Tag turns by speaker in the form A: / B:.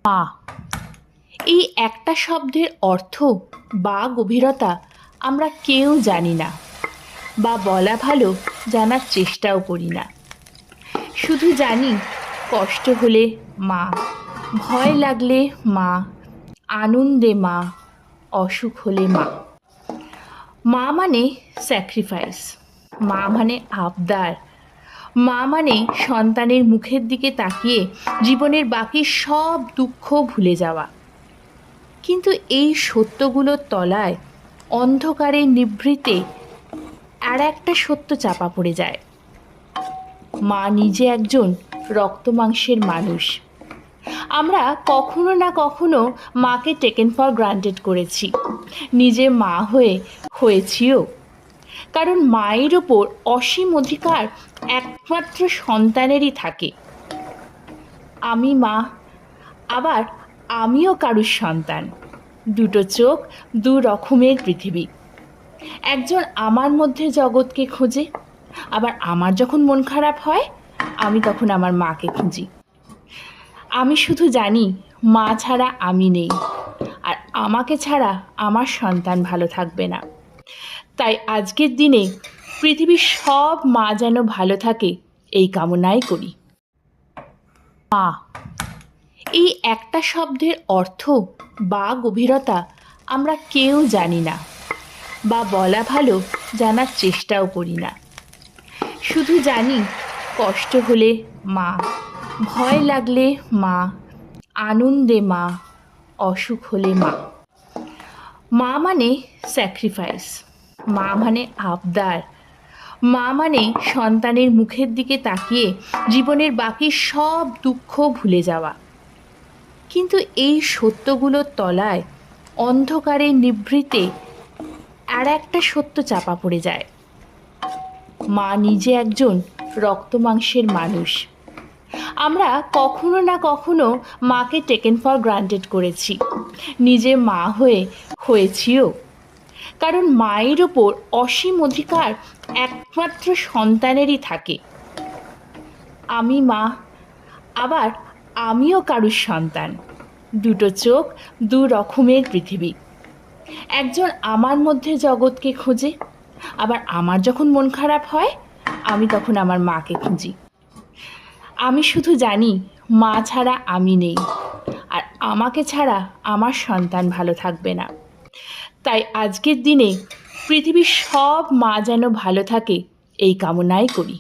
A: মা, এই একটা শব্দের অর্থ বা গভীরতা আমরা কেউ জানি না, বা বলা ভালো জানার চেষ্টাও করি না। শুধু জানি কষ্ট হলে মা, ভয় লাগলে মা, আনন্দে মা, অসুখ হলে মা। মা মানে স্যাক্রিফাইস, মা মানে আবদার, মা মানে সন্তানের মুখের দিকে তাকিয়ে জীবনের বাকি সব দুঃখ ভুলে যাওয়া। কিন্তু এই সত্যগুলোর তলায় অন্ধকারে নিভৃতে আর একটা সত্য চাপা পড়ে যায়। মা নিজে একজন রক্ত মাংসের মানুষ। আমরা কখনো না কখনো মাকে টেকেন ফর গ্রান্টেড করেছি, নিজে মা হয়েছিও। কারণ মায়ের ওপর অসীম অধিকার একমাত্র সন্তানেরই থাকে। আমি মা, আবার আমিও কারুর সন্তান। দুটো চোখ, দু রকমের পৃথিবী। একজন আমার মধ্যে জগৎকে খোঁজে, আবার আমার যখন মন খারাপ হয় আমি তখন আমার মাকে খুঁজি। আমি শুধু জানি মা ছাড়া আমি নেই, আর আমাকে ছাড়া আমার সন্তান ভালো থাকবে না। তাই আজকের দিনে পৃথিবীর সব মা যেন ভালো থাকে এই কামনাই করি। মা, এই একটা শব্দের অর্থ বা গভীরতা আমরা কেউ জানি না, বা বলা ভালো জানার চেষ্টাও করি না। শুধু জানি কষ্ট হলে মা, ভয় লাগলে মা, আনন্দে মা, অসুখ হলে মা। মা মানে স্যাক্রিফাইস, মা মানে আবদার, মা মানে সন্তানের মুখের দিকে তাকিয়ে জীবনের বাকি সব দুঃখ ভুলে যাওয়া। কিন্তু এই সত্যগুলোর তলায় অন্ধকারে নিভৃতে আর একটা সত্য চাপা পড়ে যায়। মা নিজে একজন রক্ত মাংসের মানুষ। আমরা কখনো না কখনো মাকে টেকেন ফর গ্রান্টেড করেছি, নিজে মা হয়েছিও। কারণ মায়ের ওপর অসীম অধিকার একমাত্র সন্তানেরই থাকে। আমি মা, আবার আমিও কারুর সন্তান। দুটো চোখ, দু রকমের পৃথিবী। একজন আমার মধ্যে জগৎকে খোঁজে, আবার আমার যখন মন খারাপ হয় আমি তখন আমার মাকে খুঁজি। আমি শুধু জানি মা ছাড়া আমি নেই, আর আমাকে ছাড়া আমার সন্তান ভালো থাকবে না। তাই আজকের দিনে পৃথিবীর সব মা যেন ভালো থাকে এই কামনাই করি।